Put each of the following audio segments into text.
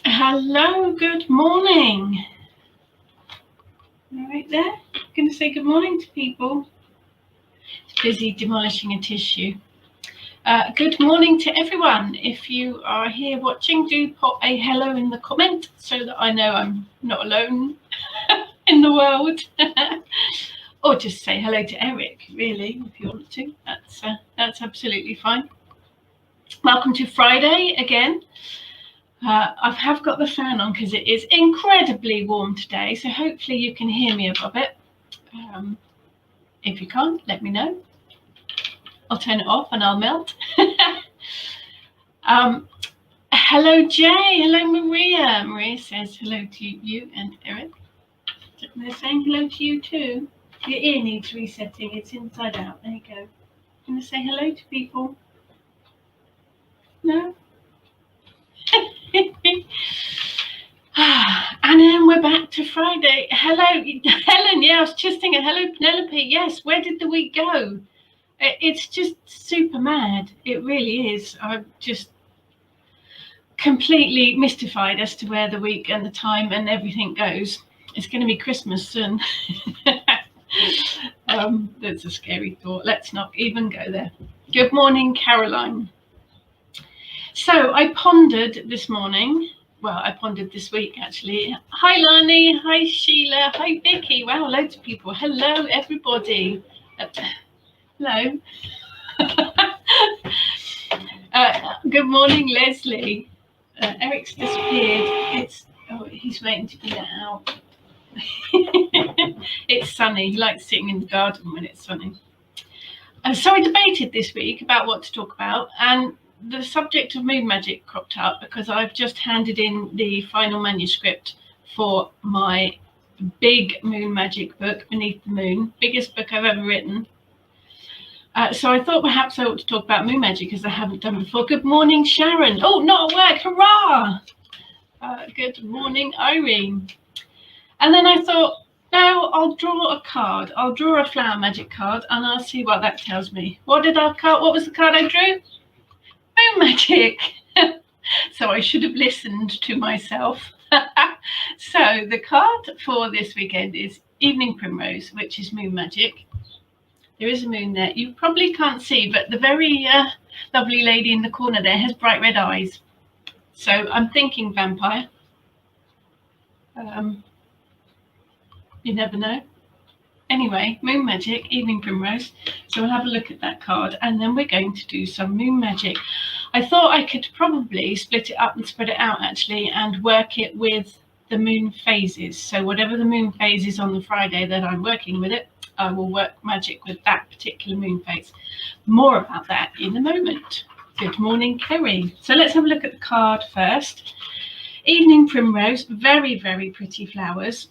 Hello, good morning. All right there. Going to say good morning to people. It's busy demolishing a tissue. Good morning to everyone. If you are here watching, do pop a hello in the comment so that I know I'm not alone in the world. Or just say hello to Eric, really, if you want to. That's absolutely fine. Welcome to Friday again. I have got the fan on because it is incredibly warm today, so hopefully you can hear me above it. If you can't, let me know. I'll turn it off and I'll melt. Hello, Jay. Hello, Maria. Maria says hello to you and Eric. They're saying hello to you too. Your ear needs resetting. It's inside out. There you go. Going to say hello to people. No? And then we're back to Friday. Hello, Helen. Yeah, I was just thinking, hello, Penelope. Yes, where did the week go? It's just super mad. It really is. I'm just completely mystified as to where the week and the time and everything goes. It's going to be Christmas soon. That's a scary thought. Let's not even go there. Good morning, Caroline. So I pondered this morning. Well, I pondered this week, actually. Hi, Lani. Hi, Sheila. Hi, Vicky. Wow, loads of people. Hello, everybody. Hello. Good morning, Leslie. Eric's disappeared. He's waiting to be let out. It's sunny. He likes sitting in the garden when it's sunny. So I debated this week about what to talk about, and the subject of moon magic cropped up because I've just handed in the final manuscript for my big moon magic book, Beneath the Moon, biggest book I've ever written. So I thought perhaps I ought to talk about moon magic, as I haven't done before. Good morning, Sharon. Oh, not at work. Hurrah! Good morning, Irene. And then I thought, no, I'll draw a card. I'll draw a flower magic card and I'll see what that tells me. What was the card I drew? Moon magic. So I should have listened to myself. So the card for this weekend is Evening Primrose, which is moon magic. There is a moon there. You probably can't see, but the very lovely lady in the corner there has bright red eyes. So I'm thinking vampire. You never know. Anyway, moon magic, Evening Primrose. So we'll have a look at that card and then we're going to do some moon magic. I thought I could probably split it up and spread it out actually and work it with the moon phases. So whatever the moon phase is on the Friday that I'm working with it, I will work magic with that particular moon phase. More about that in a moment. Good morning, Kerry. So let's have a look at the card first. Evening Primrose, very, very pretty flowers.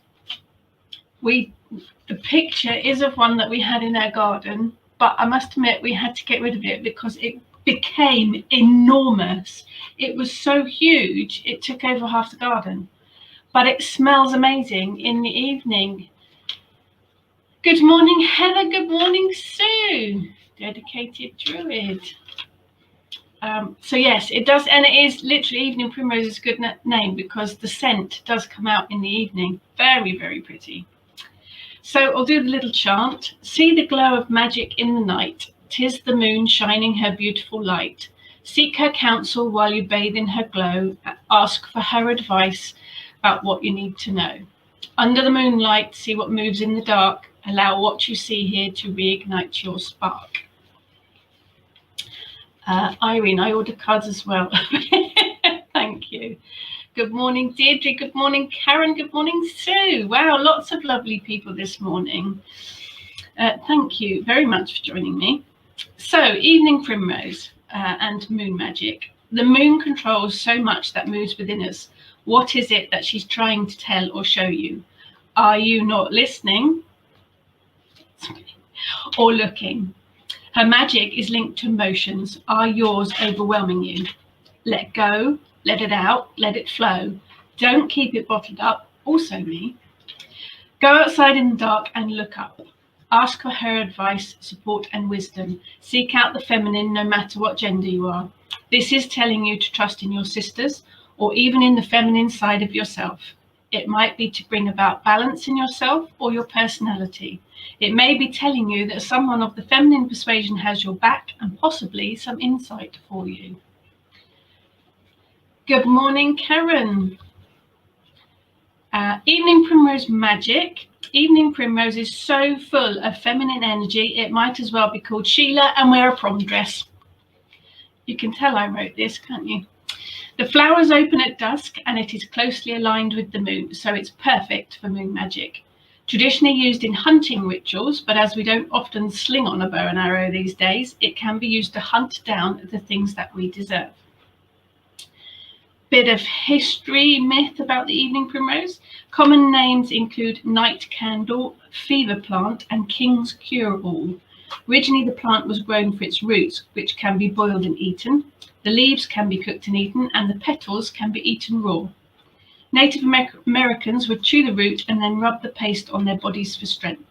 The picture is of one that we had in our garden, but I must admit we had to get rid of it because it became enormous. It was so huge, it took over half the garden. But it smells amazing in the evening. Good morning, Heather. Good morning, Sue. Dedicated Druid. So yes, it does, and it is literally Evening Primrose is a good name because the scent does come out in the evening. Very, very pretty. So I'll do the little chant. See the glow of magic in the night. 'Tis the moon shining her beautiful light. Seek her counsel while you bathe in her glow. Ask for her advice about what you need to know. Under the moonlight, see what moves in the dark. Allow what you see here to reignite your spark. Irene, I ordered cards as well. Thank you. Good morning, Deirdre. Good morning, Karen. Good morning, Sue. Wow, lots of lovely people this morning. Thank you very much for joining me. So, Evening Primrose and moon magic. The moon controls so much that moves within us. What is it that she's trying to tell or show you? Are you not listening or looking? Her magic is linked to emotions. Are yours overwhelming you? Let go, let it out, let it flow. Don't keep it bottled up. Also me. Go outside in the dark and look up. Ask for her advice, support and wisdom. Seek out the feminine no matter what gender you are. This is telling you to trust in your sisters or even in the feminine side of yourself. It might be to bring about balance in yourself or your personality. It may be telling you that someone of the feminine persuasion has your back and possibly some insight for you. Good morning, Karen. Evening primrose magic. Evening primrose is so full of feminine energy, it might as well be called Sheila and wear a prom dress. You can tell I wrote this, can't you? The flowers open at dusk and it is closely aligned with the moon, so it's perfect for moon magic. Traditionally used in hunting rituals, but as we don't often sling on a bow and arrow these days, it can be used to hunt down the things that we deserve. Bit of history myth about the evening primrose. Common names include night candle, fever plant, and king's cure-all. Originally, the plant was grown for its roots, which can be boiled and eaten. The leaves can be cooked and eaten, and the petals can be eaten raw. Native Americans would chew the root and then rub the paste on their bodies for strength.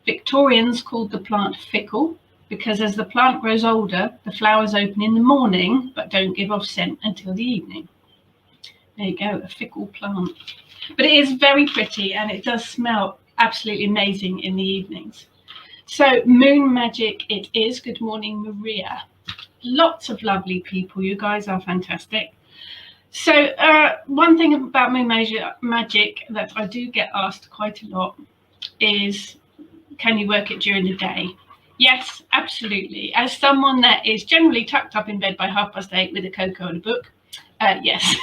Victorians called the plant fickle because as the plant grows older, the flowers open in the morning but don't give off scent until the evening. There you go, a fickle plant. But it is very pretty and it does smell absolutely amazing in the evenings. So moon magic it is. Good morning, Maria. Lots of lovely people. You guys are fantastic. So one thing about moon magic that I do get asked quite a lot is, can you work it during the day? Yes, absolutely. As someone that is generally tucked up in bed by 8:30 with a cocoa and a book, yes.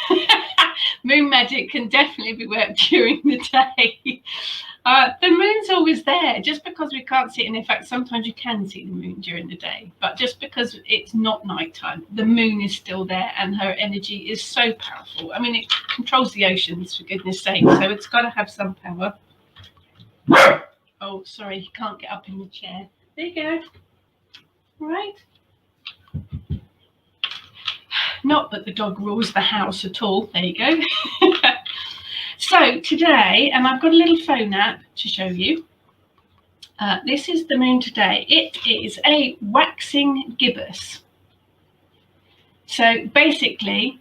Moon magic can definitely be worked during the day. The moon's always there, just because we can't see it. And in fact, sometimes you can see the moon during the day, but just because it's not nighttime, the moon is still there and her energy is so powerful. I mean, it controls the oceans, for goodness sake, so it's got to have some power. Oh, sorry, he can't get up in the chair. There you go. All right. Not that the dog rules the house at all. There you go. So today, and I've got a little phone app to show you. This is the moon today. It is a waxing gibbous. So basically,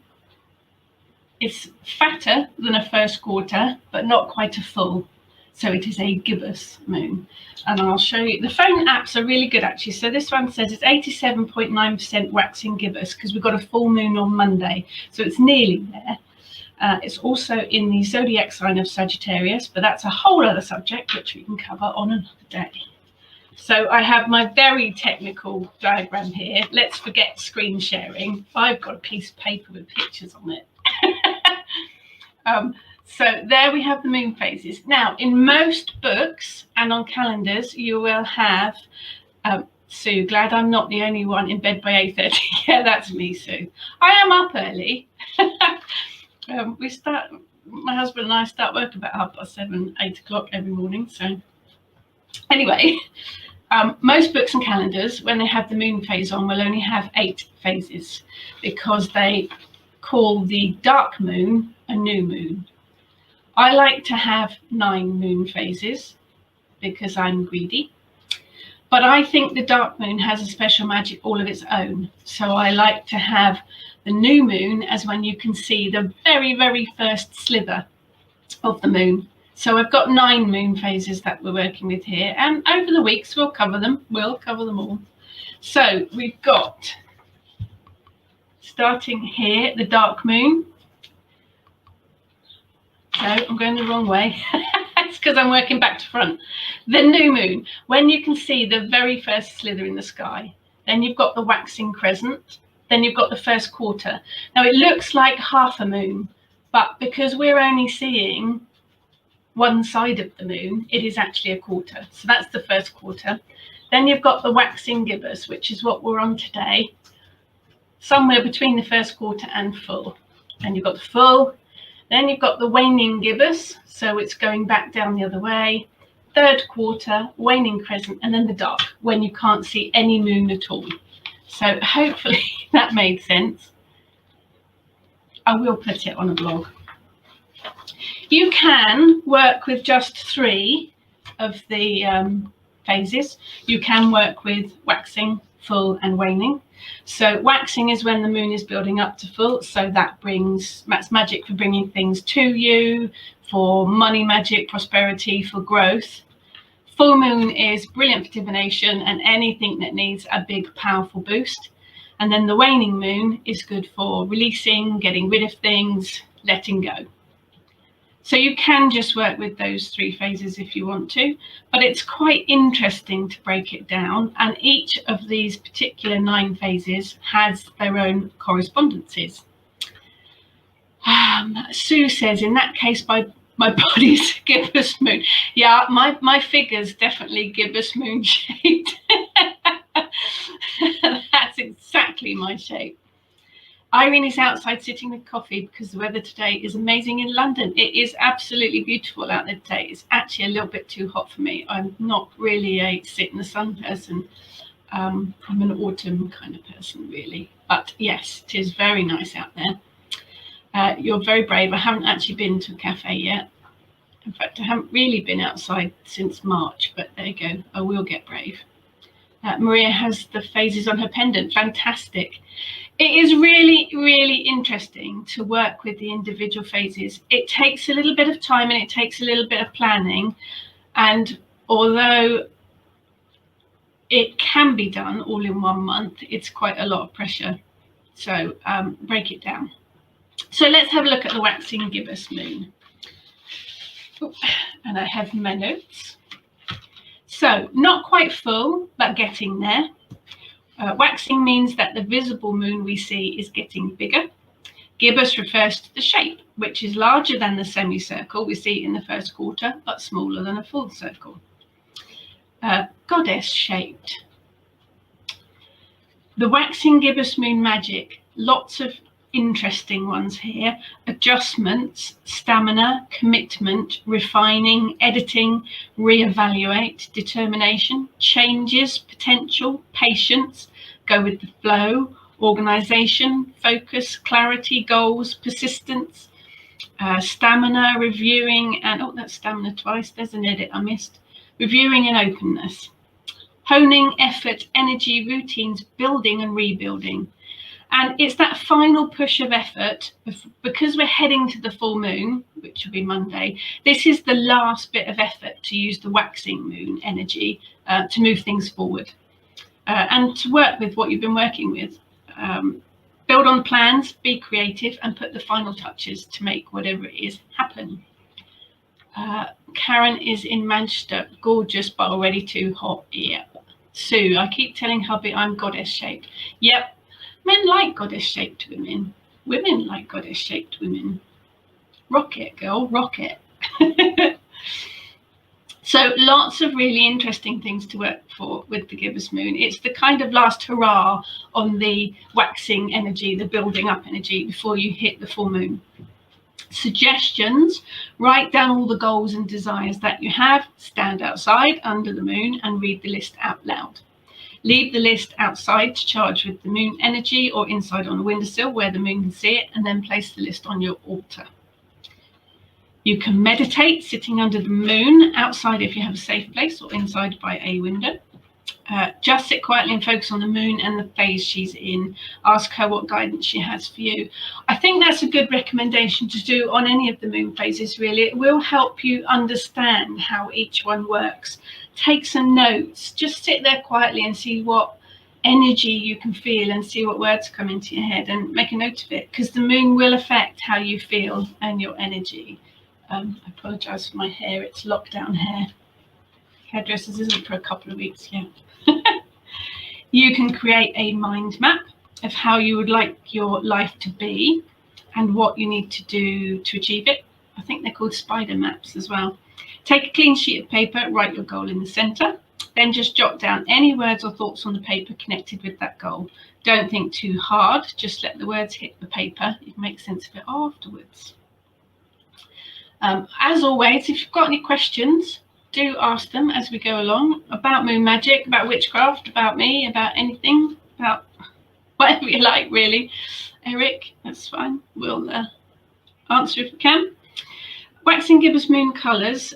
it's fatter than a first quarter, but not quite a full. So it is a gibbous moon. And I'll show you. The phone apps are really good, actually. So this one says it's 87.9% waxing gibbous because we've got a full moon on Monday. So it's nearly there. It's also in the zodiac sign of Sagittarius, but that's a whole other subject which we can cover on another day. So I have my very technical diagram here. Let's forget screen sharing. I've got a piece of paper with pictures on it. So there we have the moon phases. Now, in most books and on calendars, you will have, Sue, glad I'm not the only one in bed by 8:30. Yeah, that's me, Sue. I am up early. My husband and I start work about 7:30, 8 o'clock every morning. So anyway, most books and calendars, when they have the moon phase on, will only have 8 phases because they call the dark moon a new moon. I like to have 9 moon phases because I'm greedy. But I think the dark moon has a special magic all of its own. So I like to have the new moon as when you can see the very, very first sliver of the moon. So I've got 9 moon phases that we're working with here. And over the weeks, we'll cover them. We'll cover them all. So we've got, starting here, the dark moon. So I'm going the wrong way. It's because I'm working back to front. The new moon, when you can see the very first slither in the sky. Then you've got the waxing crescent. Then you've got the first quarter. Now it looks like half a moon, but because we're only seeing one side of the moon, it is actually a quarter. So that's the first quarter. Then you've got the waxing gibbous, which is what we're on today, somewhere between the first quarter and full. And you've got the full. Then you've got the waning gibbous, so it's going back down the other way. Third quarter, waning crescent, and then the dark, when you can't see any moon at all. So hopefully that made sense. I will put it on a blog. You can work with just 3 of the phases. You can work with waxing full and waning. So waxing is when the moon is building up to full, so that's magic for bringing things to you, for money magic, prosperity, for growth. Full moon is brilliant for divination and anything that needs a big powerful boost. And then the waning moon is good for releasing, getting rid of things, letting go. So you can just work with those 3 phases if you want to, but it's quite interesting to break it down. And each of these particular 9 phases has their own correspondences. Sue says, in that case, my body's gibbous moon. Yeah, my figure's definitely gibbous moon shaped. That's exactly my shape. Irene is outside sitting with coffee because the weather today is amazing in London. It is absolutely beautiful out there today. It's actually a little bit too hot for me. I'm not really a sit in the sun person. I'm an autumn kind of person, really. But yes, it is very nice out there. You're very brave. I haven't actually been to a cafe yet. In fact, I haven't really been outside since March, but there you go. I will get brave. Maria has the phases on her pendant. Fantastic. It is really, really interesting to work with the individual phases. It takes a little bit of time and it takes a little bit of planning. And although it can be done all in 1 month, it's quite a lot of pressure. So break it down. So let's have a look at the waxing gibbous moon. And I have my notes. So not quite full, but getting there. Waxing means that the visible moon we see is getting bigger. Gibbous refers to the shape, which is larger than the semicircle we see in the first quarter, but smaller than a full circle. Goddess shaped. The waxing gibbous moon magic, lots of interesting ones here. Adjustments, stamina, commitment, refining, editing, reevaluate, determination, changes, potential, patience, go with the flow, organization, focus, clarity, goals, persistence, stamina, reviewing, and oh, that's stamina twice, there's an edit I missed, reviewing and openness, honing, effort, energy, routines, building and rebuilding. And it's that final push of effort, because we're heading to the full moon, which will be Monday. This is the last bit of effort to use the waxing moon energy to move things forward and to work with what you've been working with. Build on plans, be creative, and put the final touches to make whatever it is happen. Karen is in Manchester, gorgeous, but already too hot. Yep. Sue, I keep telling hubby I'm goddess shaped. Yep. Men like goddess-shaped women. Women like goddess-shaped women. Rock it, girl, rock it. So lots of really interesting things to work for with the gibbous moon. It's the kind of last hurrah on the waxing energy, the building up energy before you hit the full moon. Suggestions, write down all the goals and desires that you have, stand outside under the moon and read the list out loud. Leave the list outside to charge with the moon energy or inside on a windowsill where the moon can see it, and then place the list on your altar. You can meditate sitting under the moon, outside if you have a safe place, or inside by a window. Just sit quietly and focus on the moon and the phase she's in. Ask her what guidance she has for you. I think that's a good recommendation to do on any of the moon phases, really. It will help you understand how each one works. Take some notes. Just sit there quietly and see what energy you can feel and see what words come into your head and make a note of it, because the moon will affect how you feel and your energy. I apologise for my hair. It's lockdown hair. Hairdressers isn't for a couple of weeks yet. You can create a mind map of how you would like your life to be and what you need to do to achieve it. I think they're called spider maps as well. Take a clean sheet of paper, write your goal in the centre, then just jot down any words or thoughts on the paper connected with that goal. Don't think too hard, just let the words hit the paper. You can make sense of it afterwards. As always, if you've got any questions, do ask them as we go along about moon magic, about witchcraft, about me, about anything, about whatever you like, really. Eric, that's fine. We'll answer if we can. Waxing gibbous moon colours.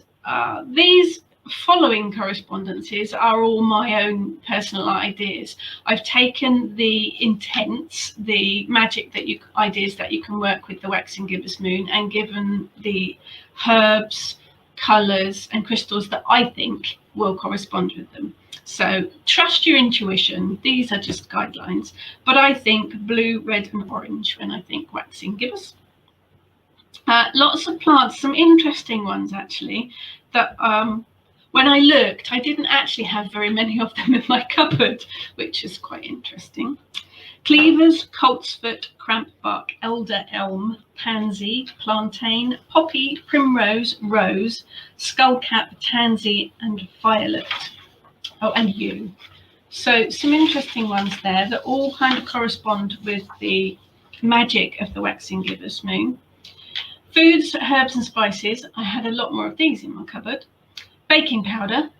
These following correspondences are all my own personal ideas. I've taken the intents, the magic ideas that you can work with the waxing gibbous moon, and given the herbs, colours and crystals that I think will correspond with them. So trust your intuition. These are just guidelines, but I think blue, red and orange when I think waxing gibbous. Lots of plants, some interesting ones actually, that when I looked, I didn't actually have very many of them in my cupboard, which is quite interesting. Cleavers, coltsfoot, crampbark, elder, elm, pansy, plantain, poppy, primrose, rose, skullcap, tansy and violet. Oh, and yew. So some interesting ones there that all kind of correspond with the magic of the waxing gibbous moon. Foods, herbs and spices. I had a lot more of these in my cupboard. Baking powder,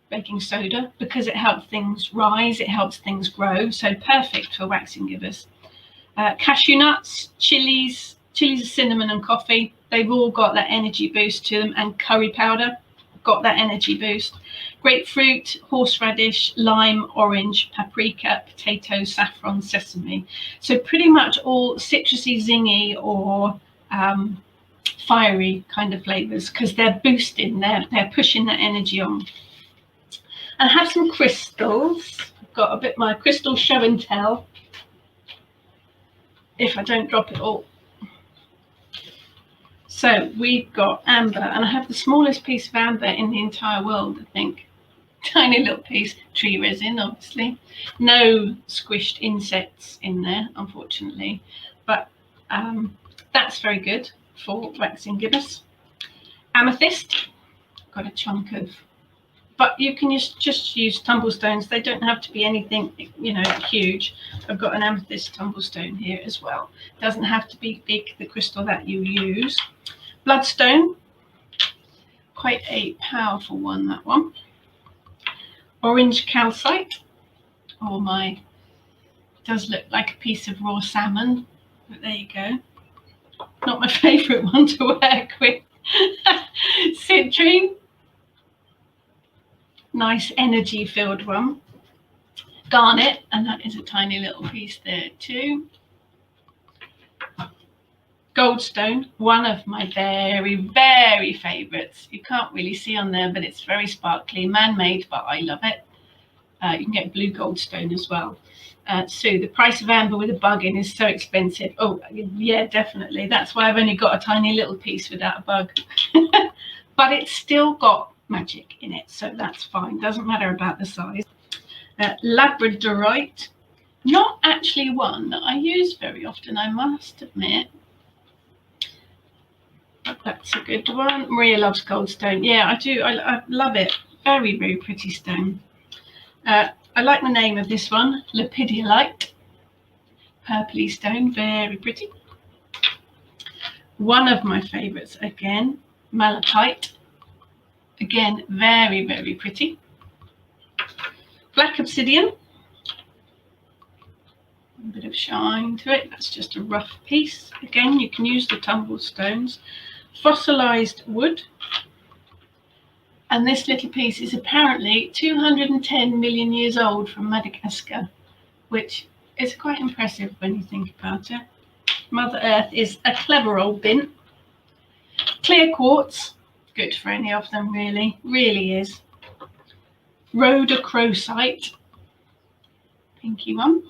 baking soda, because it helps things rise, it helps things grow, so perfect for waxing gibbous. Cashew nuts, chilies of cinnamon and coffee, they've all got that energy boost to them, and curry powder, got that energy boost. Grapefruit, horseradish, lime, orange, paprika, potato, saffron, sesame. So pretty much all citrusy, zingy or fiery kind of flavors, because they're boosting, they're pushing that energy on. And I have some crystals. I've got a bit my crystal show and tell, if I don't drop it all. So we've got amber, and I have the smallest piece of amber in the entire world, I think. Tiny little piece, tree resin obviously. No squished insects in there, unfortunately, but that's very good for waxing gibbous. Amethyst, got a chunk of, but you can just use tumblestones. They don't have to be anything, you know, huge. I've got an amethyst tumblestone here as well. Doesn't have to be big, the crystal that you use. Bloodstone, quite a powerful one, that one. Orange calcite, oh my, does look like a piece of raw salmon, but there you go. Not my favourite one to work with. Citrine, nice energy filled one. Garnet, and that is a tiny little piece there too. Goldstone, one of my very, very favourites. You can't really see on there, but it's very sparkly, man-made, but I love it. You can get blue goldstone as well. So the price of amber with a bug in is so expensive. Oh yeah, definitely. That's why I've only got a tiny little piece without a bug. But it's still got magic in it, so that's fine. Doesn't matter about the size. Labradorite, not actually one that I use very often, I must admit. That's a good one. Maria loves goldstone. Yeah, I do. I love it. Very, very pretty stone. I like the name of this one, Lepidiolite. Purpley stone, very pretty. One of my favourites again, malachite. Again, very, very pretty. Black obsidian. A bit of shine to it. That's just a rough piece. Again, you can use the tumble stones. Fossilised wood. And this little piece is apparently 210 million years old from Madagascar, which is quite impressive when you think about it. Mother Earth is a clever old bin. Clear quartz, good for any of them really, really is. Rhodochrosite, pinky one.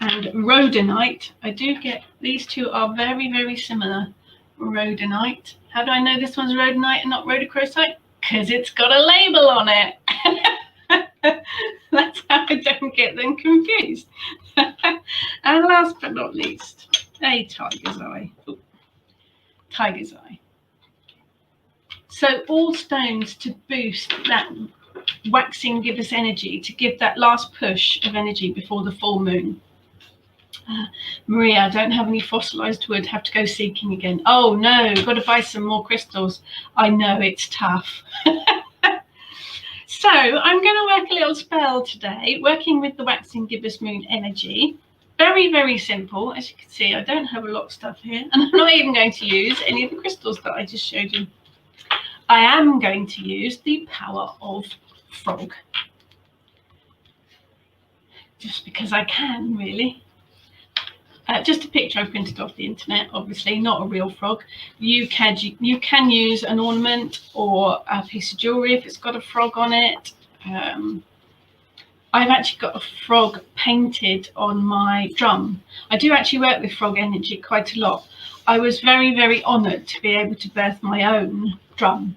And rhodonite, I do get, these two are very, very similar. Rhodonite. How do I know this one's rhodonite and not rhodochrosite? Because it's got a label on it. That's how I don't get them confused. And last but not least, a tiger's eye. Ooh. Tiger's eye. So all stones to boost that waxing gibbous energy, to give that last push of energy before the full moon. Maria, I don't have any fossilised wood, have to go seeking again. Oh no, got to buy some more crystals. I know, it's tough. So I'm going to work a little spell today, working with the waxing gibbous moon energy. Very, very simple. As you can see, I don't have a lot of stuff here, and I'm not even going to use any of the crystals that I just showed you. I am going to use the power of frog. Just because I can, really. Just a picture I printed off the internet, obviously, not a real frog. You can use an ornament or a piece of jewellery if it's got a frog on it. I've actually got a frog painted on my drum. I do actually work with frog energy quite a lot. I was very, very honoured to be able to birth my own drum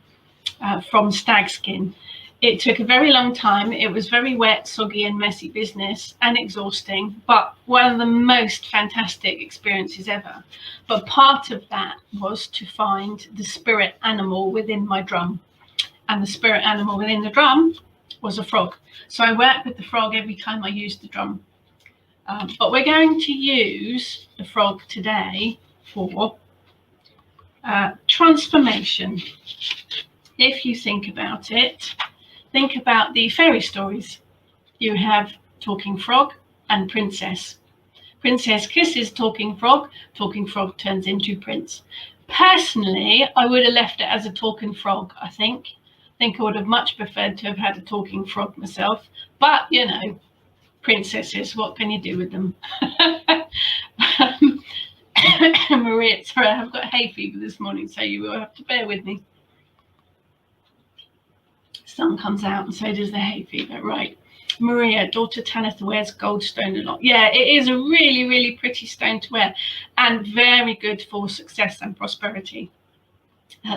from stag skin. It took a very long time. It was very wet, soggy and messy business and exhausting, but one of the most fantastic experiences ever. But part of that was to find the spirit animal within my drum. And the spirit animal within the drum was a frog. So I work with the frog every time I use the drum. But we're going to use the frog today for transformation. If you think about it, think about the fairy stories. You have Talking Frog and Princess. Princess kisses Talking Frog turns into Prince. Personally, I would have left it as a Talking Frog, I think. I would have much preferred to have had a Talking Frog myself. But, you know, princesses, what can you do with them? Maria, sorry, I've got hay fever this morning, so you will have to bear with me. Sun comes out and so does the hay fever. Right. Maria, daughter Tanith wears gold stone a lot. Yeah, it is a really, really pretty stone to wear and very good for success and prosperity.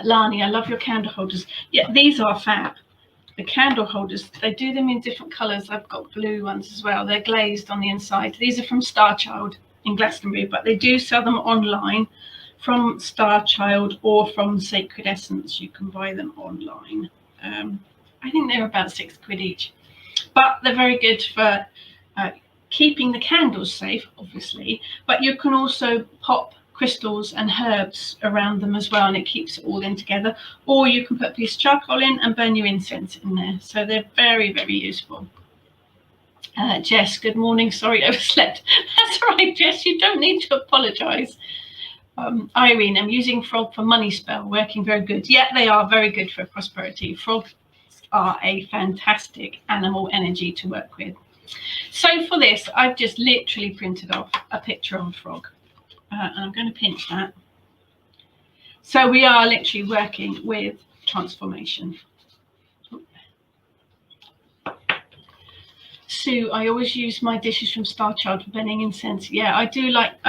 Lani, I love your candle holders. Yeah, these are fab. The candle holders, they do them in different colours. I've got blue ones as well. They're glazed on the inside. These are from Starchild in Glastonbury, but they do sell them online from Starchild or from Sacred Essence. You can buy them online. I think they're about £6 each, but they're very good for keeping the candles safe, obviously, but you can also pop crystals and herbs around them as well, and it keeps it all in together, or you can put a piece of charcoal in and burn your incense in there. So they're very, very useful. Jess, good morning. Sorry, overslept. That's right, Jess, you don't need to apologise. Irene, I'm using frog for money spell, working very good. Yeah, they are very good for prosperity. Frogs are a fantastic animal energy to work with. So for this, I've just literally printed off a picture of a frog. And I'm going to pinch that. So we are literally working with transformation. Sue, I always use my dishes from Starchild for burning incense. Yeah, I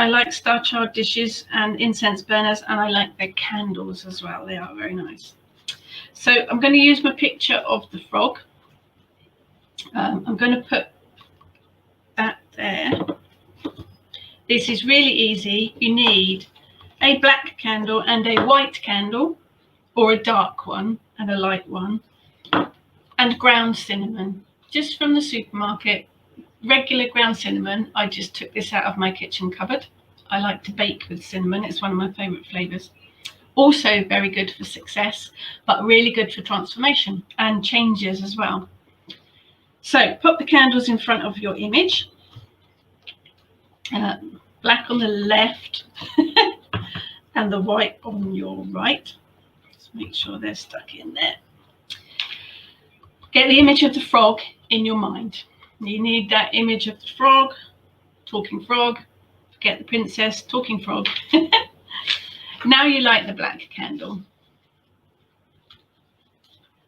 like Starchild dishes and incense burners, and I like their candles as well. They are very nice. So I'm going to use my picture of the frog. I'm going to put that there. This is really easy. You need a black candle and a white candle, or a dark one and a light one, and ground cinnamon, just from the supermarket. Regular ground cinnamon. I just took this out of my kitchen cupboard. I like to bake with cinnamon. It's one of my favourite flavours. Also very good for success, but really good for transformation and changes as well. So put the candles in front of your image. Black on the left and the white on your right. Just make sure they're stuck in there. Get the image of the frog in your mind. You need that image of the frog, Talking Frog. Get the princess, Talking Frog. Now you light the black candle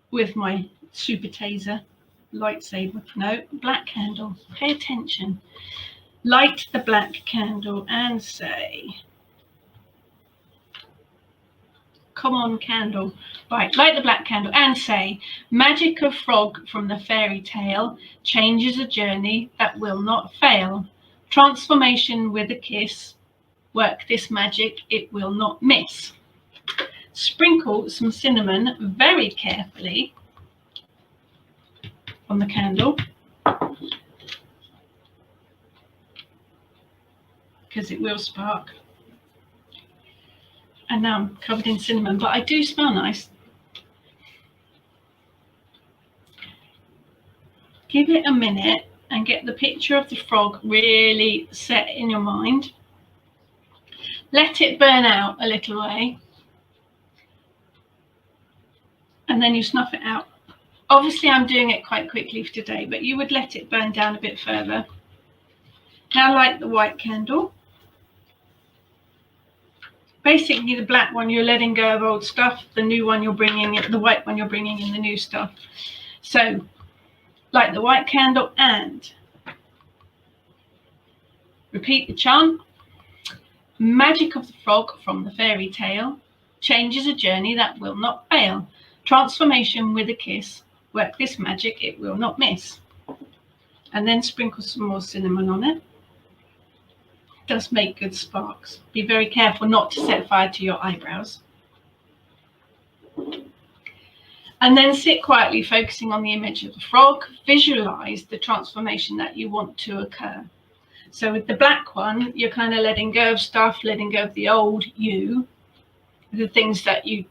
with my super taser lightsaber. No, black candle. Pay attention. Light the black candle and say, come on, candle. Right, light the black candle and say, magic of frog from the fairy tale changes a journey that will not fail. Transformation with a kiss. Work this magic, it will not miss. Sprinkle some cinnamon very carefully on the candle, because it will spark. And now I'm covered in cinnamon, but I do smell nice. Give it a minute and get the picture of the frog really set in your mind. Let it burn out a little way. and then you snuff it out. Obviously, I'm doing it quite quickly for today, but you would let it burn down a bit further. Now light the white candle. Basically, the black one, you're letting go of old stuff. The new one, you're bringing in, the white one, you're bringing in the new stuff. So light the white candle and repeat the chant. Magic of the frog from the fairy tale. Change is a journey that will not fail. Transformation with a kiss. Work this magic, it will not miss. And then sprinkle some more cinnamon on it. Does make good sparks. Be very careful not to set fire to your eyebrows. And then sit quietly, focusing on the image of the frog. Visualize the transformation that you want to occur. So with the black one, you're kind of letting go of stuff, letting go of the old you, the things that you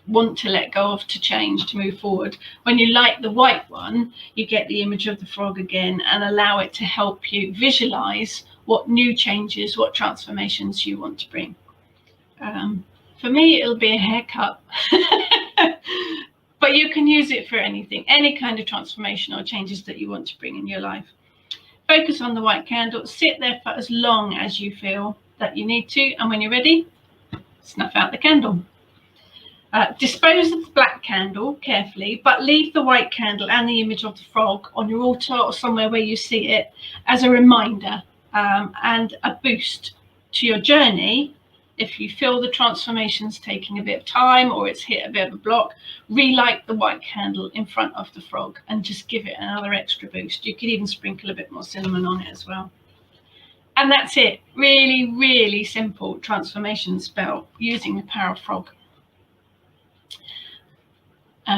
want to let go of, to change, to move forward. When you light the white one, you get the image of the frog again and allow it to help you visualize what new changes, what transformations you want to bring. For me, it'll be a haircut, but you can use it for anything, any kind of transformation or changes that you want to bring in your life. Focus on the white candle, sit there for as long as you feel that you need to, and when you're ready, snuff out the candle. Dispose of the black candle carefully, but leave the white candle and the image of the frog on your altar or somewhere where you see it as a reminder and a boost to your journey. If you feel the transformation's taking a bit of time or it's hit a bit of a block, relight the white candle in front of the frog and just give it another extra boost. You could even sprinkle a bit more cinnamon on it as well. And that's it. Really, really simple transformation spell using the power of frog.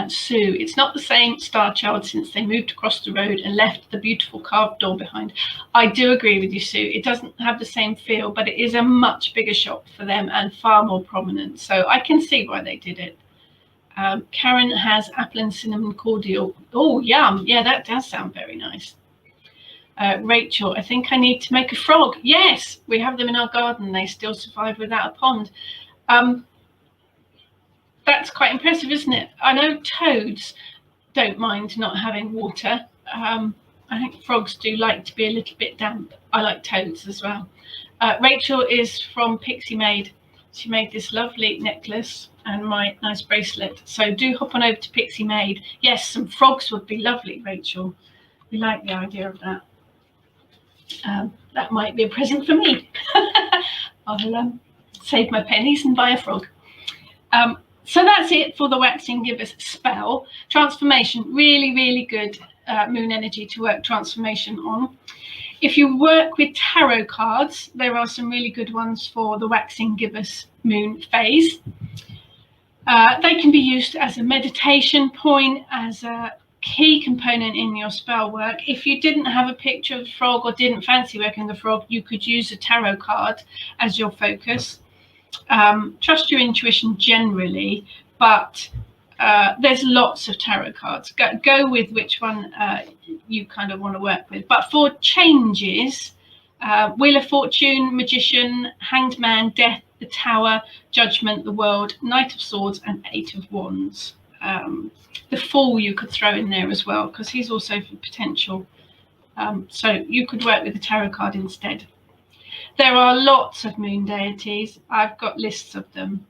Sue, it's not the same Star Child since they moved across the road and left the beautiful carved door behind. I do agree with you, Sue. It doesn't have the same feel, but it is a much bigger shop for them and far more prominent. So I can see why they did it. Karen has apple and cinnamon cordial. Oh, yum. Yeah, that does sound very nice. Rachel, I think I need to make a frog. Yes, we have them in our garden. They still survive without a pond. That's quite impressive, isn't it? I know toads don't mind not having water. I think frogs do like to be a little bit damp. I like toads as well. Rachel is from Pixie Made. She made this lovely necklace and my nice bracelet. So do hop on over to Pixie Made. Yes, some frogs would be lovely, Rachel. We like the idea of that. That might be a present for me. I'll save my pennies and buy a frog. So that's it for the Waxing Gibbous spell. Transformation, really, really good moon energy to work transformation on. If you work with tarot cards, there are some really good ones for the Waxing Gibbous moon phase. They can be used as a meditation point, as a key component in your spell work. If you didn't have a picture of the frog or didn't fancy working the frog, you could use a tarot card as your focus. Trust your intuition generally, but there's lots of tarot cards. Go with which one you kind of want to work with. But for changes, Wheel of Fortune, Magician, Hanged Man, Death, the Tower, Judgment, the World, Knight of Swords, and Eight of Wands. The Fool you could throw in there as well, because he's also for potential. So you could work with the tarot card instead. There are lots of moon deities. I've got lists of them.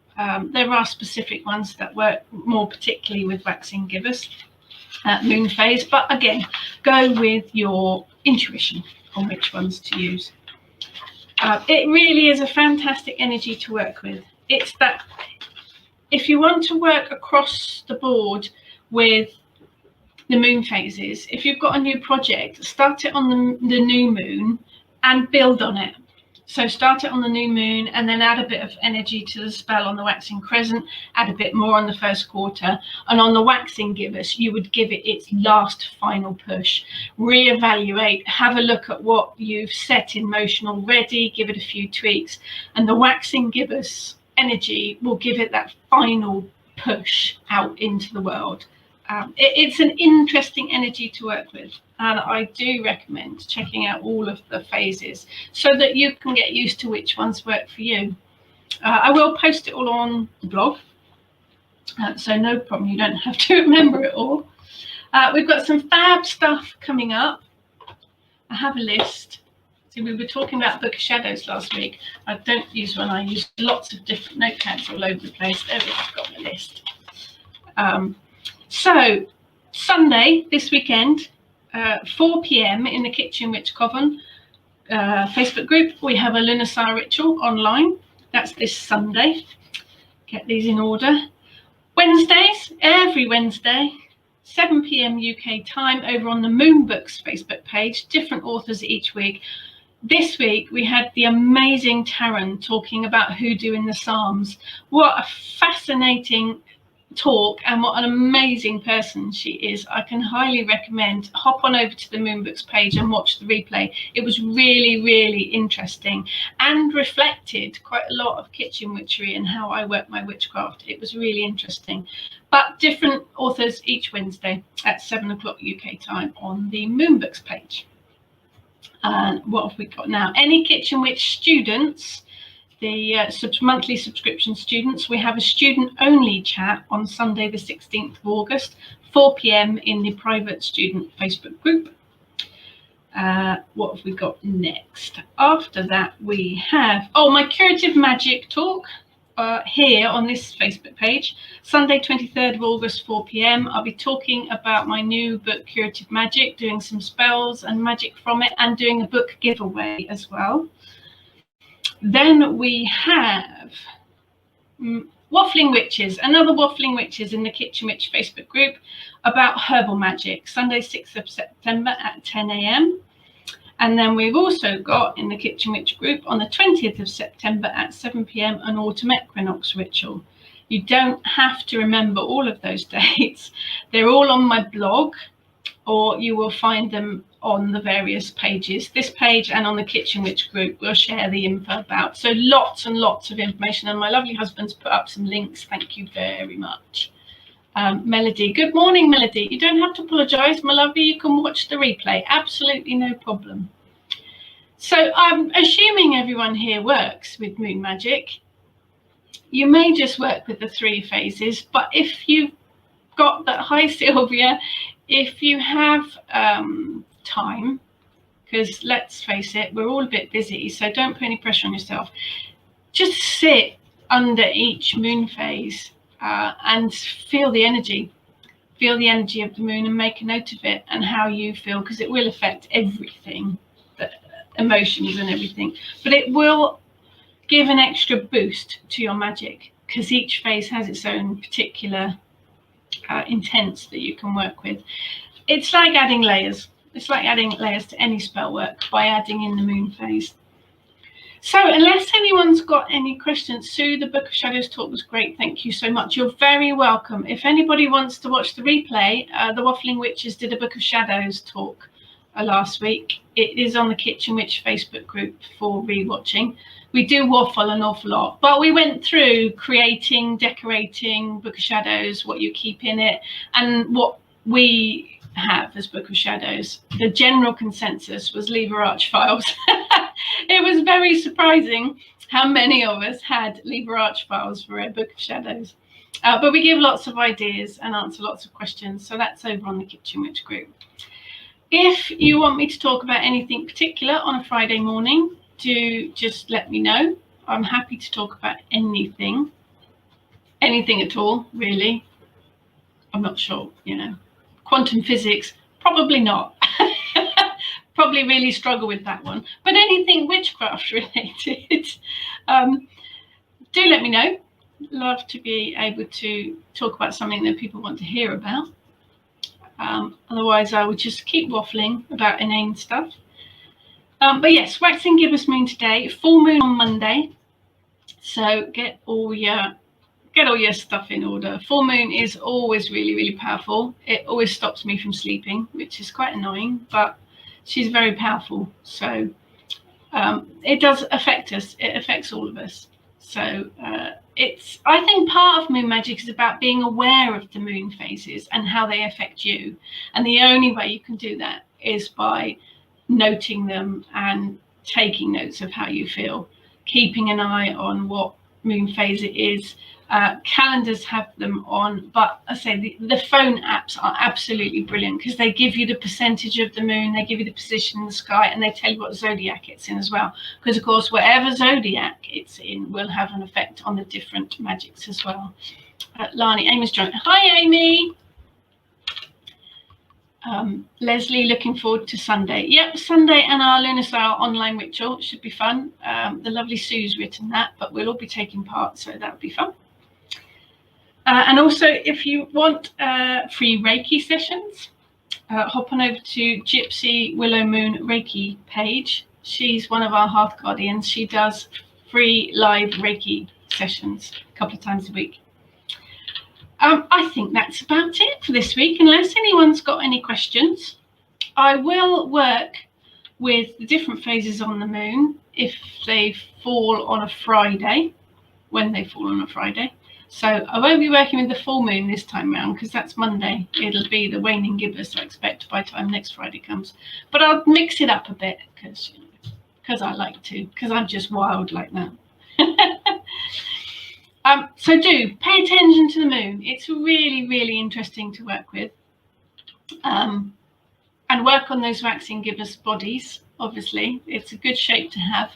There are specific ones that work more particularly with Waxing Gibbous moon phase, but again, go with your intuition on which ones to use. It really is a fantastic energy to work with. It's that if you want to work across the board with the moon phases, if you've got a new project, start it on the new moon and build on it. So start it on the new moon and then add a bit of energy to the spell on the waxing crescent, add a bit more on the first quarter. And on the Waxing Gibbous, you would give it its last final push. Reevaluate, have a look at what you've set in motion already, give it a few tweaks. And the Waxing Gibbous energy will give it that final push out into the world. It's an interesting energy to work with, and I do recommend checking out all of the phases so that you can get used to which ones work for you. I will post it all on the blog, So no problem, you don't have to remember it all. We've got some fab stuff coming up. I have a list. See, we were talking about Book of Shadows last week. I don't use one, I use lots of different notepads all over the place. There we go, I've got my list. So, Sunday, this weekend, 4 p.m. in the Kitchen Witch Coven Facebook group, we have a Lunasar ritual online. That's this Sunday. Get these in order. Wednesdays, every Wednesday, 7 p.m. UK time, over on the Moon Books Facebook page, different authors each week. This week we had the amazing Taryn talking about hoodoo in the Psalms. What a fascinating talk, and what an amazing person she is. I can highly recommend, hop on over to the Moon Books page and watch the replay. It was really, really interesting and reflected quite a lot of kitchen witchery and how I work my witchcraft. It was really interesting. But different authors each Wednesday at 7 o'clock UK time on the Moon Books page. And what have we got now? Any Kitchen Witch students, the monthly subscription students, we have a student-only chat on Sunday the 16th of August, 4 p.m. in the private student Facebook group. What have we got next? After that, we have, my curative magic talk here on this Facebook page, Sunday 23rd of August, 4 p.m. I'll be talking about my new book, Curative Magic, doing some spells and magic from it, and doing a book giveaway as well. Then we have Waffling Witches, another Waffling Witches in the Kitchen Witch Facebook group about herbal magic, Sunday 6th of September at 10 a.m. And then we've also got in the Kitchen Witch group on the 20th of September at 7 p.m. an autumn equinox ritual. You don't have to remember all of those dates. They're all on my blog, or you will find them on the various pages. This page and on the Kitchen Witch group we'll share the info about. So lots and lots of information, and my lovely husband's put up some links. Thank you very much. Melody, good morning, Melody. You don't have to apologise, my lovely. You can watch the replay, absolutely no problem. So I'm assuming everyone here works with moon magic. You may just work with the 3 phases, but if you've got that, hi Sylvia, if you have time, because let's face it, we're all a bit busy, so don't put any pressure on yourself. Just sit under each moon phase and feel the energy of the moon, and make a note of it and how you feel, because it will affect everything, the emotions and everything, but it will give an extra boost to your magic, because each phase has its own particular intents that you can work with. It's like adding layers. It's like adding layers to any spell work by adding in the moon phase. So unless anyone's got any questions, Sue, the Book of Shadows talk was great. Thank you so much. You're very welcome. If anybody wants to watch the replay, the Waffling Witches did a Book of Shadows talk last week. It is on the Kitchen Witch Facebook group for rewatching. We do waffle an awful lot, but we went through creating, decorating Book of Shadows, what you keep in it, and what we have as Book of Shadows. The general consensus was leave arch files. It was very surprising how many of us had lever arch files for a Book of Shadows. But we give lots of ideas and answer lots of questions, so that's over on the Kitchen Witch group. If you want me to talk about anything particular on a Friday morning, do just let me know. I'm happy to talk about anything at all, really. I'm not sure, Quantum physics, probably not. Probably really struggle with that one. But anything witchcraft related, do let me know. Love to be able to talk about something that people want to hear about. Otherwise, I would just keep waffling about inane stuff. But yes, waxing gibbous moon today, full moon on Monday. So get all your stuff in order. Full moon is always really, really powerful. It always stops me from sleeping, which is quite annoying, but she's very powerful. So it does affect us. It affects all of us. So I think part of moon magic is about being aware of the moon phases and how they affect you. And the only way you can do that is by noting them and taking notes of how you feel, keeping an eye on what moon phase it is, Calendars have them on, but I say the phone apps are absolutely brilliant because they give you the percentage of the moon, they give you the position in the sky, and they tell you what zodiac it's in as well. Because of course, whatever zodiac it's in will have an effect on the different magics as well. Lani, Amy's joined. Hi, Amy. Leslie, looking forward to Sunday. Yep, Sunday and our Lunar Solar online ritual should be fun. The lovely Sue's written that, but we'll all be taking part, so that would be fun. And also, if you want free Reiki sessions, hop on over to Gypsy Willow Moon Reiki page. She's one of our Hearth Guardians. She does free live Reiki sessions a couple of times a week. I think that's about it for this week, unless anyone's got any questions. I will work with the different phases on the moon if they fall on a Friday, when they fall on a Friday. So I won't be working with the full moon this time round because that's Monday. It'll be the waning gibbous, I expect, by the time next Friday comes. But I'll mix it up a bit because I like to, because I'm just wild like that. So do pay attention to the moon. It's really, really interesting to work with. And work on those waxing gibbous bodies, obviously. It's a good shape to have.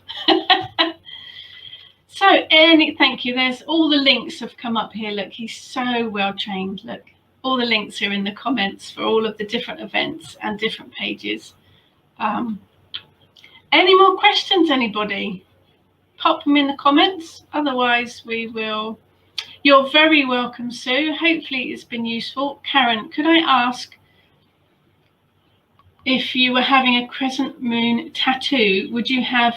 So, thank you. There's all the links have come up here. Look, he's so well trained. Look, all the links are in the comments for all of the different events and different pages. Any more questions, anybody? Pop them in the comments. Otherwise, we will. You're very welcome, Sue. Hopefully it's been useful. Karen, could I ask if you were having a crescent moon tattoo, would you have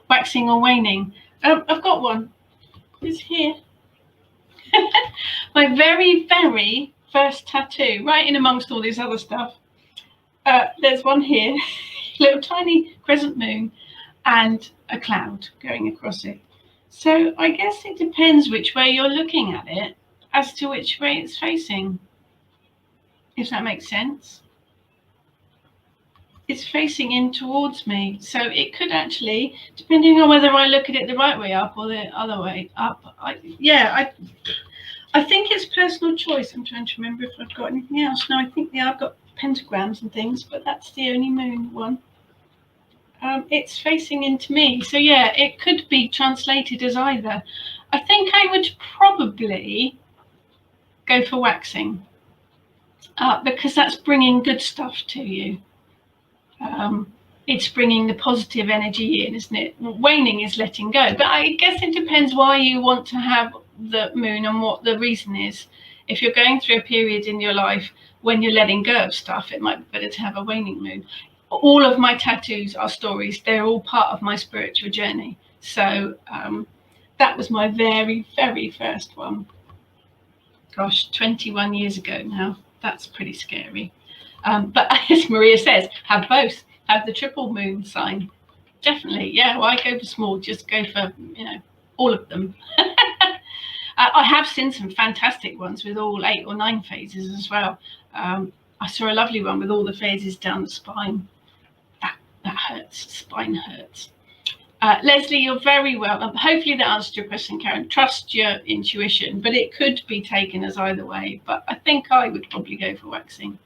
waxing or waning? I've got one. It's here. My very, very first tattoo, right in amongst all this other stuff. There's one here, little tiny crescent moon and a cloud going across it. So I guess it depends which way you're looking at it as to which way it's facing, if that makes sense. It's facing in towards me, so it could actually, depending on whether I look at it the right way up or the other way up. I think it's personal choice. I'm trying to remember if I've got anything else. No, I think I've got pentagrams and things, but that's the only moon one. It's facing into me, so yeah, it could be translated as either. I think I would probably go for waxing because that's bringing good stuff to you. It's bringing the positive energy in, isn't it? Waning is letting go, but I guess it depends why you want to have the moon and what the reason is. If you're going through a period in your life when you're letting go of stuff, it might be better to have a waning moon. All of my tattoos are stories. They're all part of my spiritual journey. So that was my very, very first one. Gosh, 21 years ago now. That's pretty scary. But as Maria says, have both. Have the triple moon sign. Definitely. Yeah, why go for small? Just go for, all of them. I have seen some fantastic ones with all 8 or 9 phases as well. I saw a lovely one with all the phases down the spine. That hurts. Spine hurts. Leslie, you're very welcome. Hopefully that answered your question, Karen. Trust your intuition, but it could be taken as either way. But I think I would probably go for waxing.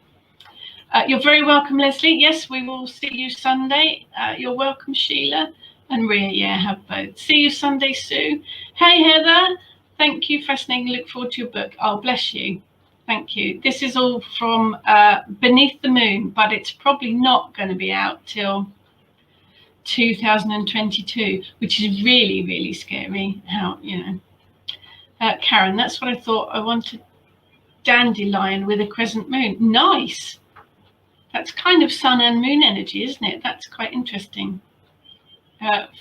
You're very welcome, Leslie. Yes, we will see you Sunday. You're welcome, Sheila. And Ria, yeah, have both. See you Sunday, Sue. Hey, Heather. Thank you. Fascinating. Look forward to your book. Oh, bless you. Thank you. This is all from Beneath the Moon, but it's probably not going to be out till 2022, which is really, really scary. How, Karen, that's what I thought. I wanted dandelion with a crescent moon. Nice. That's kind of sun and moon energy, isn't it? That's quite interesting.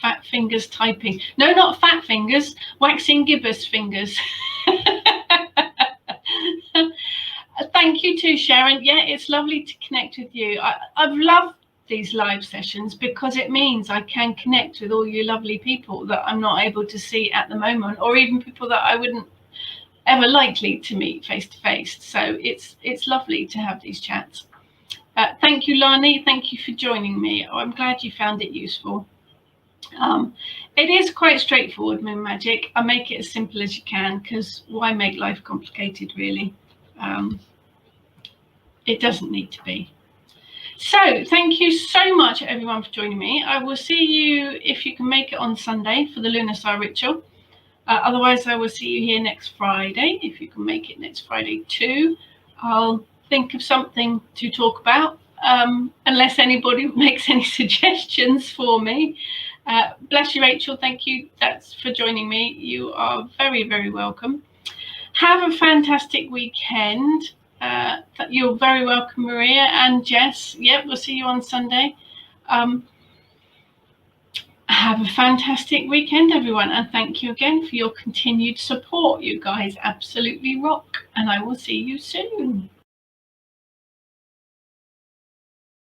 Fat fingers typing. No, not fat fingers. Waxing gibbous fingers. Thank you too, Sharon. Yeah, it's lovely to connect with you. I've loved these live sessions because it means I can connect with all you lovely people that I'm not able to see at the moment, or even people that I wouldn't ever likely to meet face to face. So it's lovely to have these chats. Thank you, Lani. Thank you for joining me. I'm glad you found it useful. It is quite straightforward, moon magic. I make it as simple as you can, because why make life complicated, really? It doesn't need to be. So thank you so much, everyone, for joining me. I will see you, if you can make it, on Sunday for the Lunar Ritual. Otherwise, I will see you here next Friday, if you can make it next Friday too. I'll think of something to talk about, unless anybody makes any suggestions for me. Bless you, Rachel. Thank you. That's for joining me. You are very, very welcome. Have a fantastic weekend. You're very welcome, Maria and Jess. Yep, we'll see you on Sunday. Have a fantastic weekend, everyone, and thank you again for your continued support. You guys absolutely rock, and I will see you soon.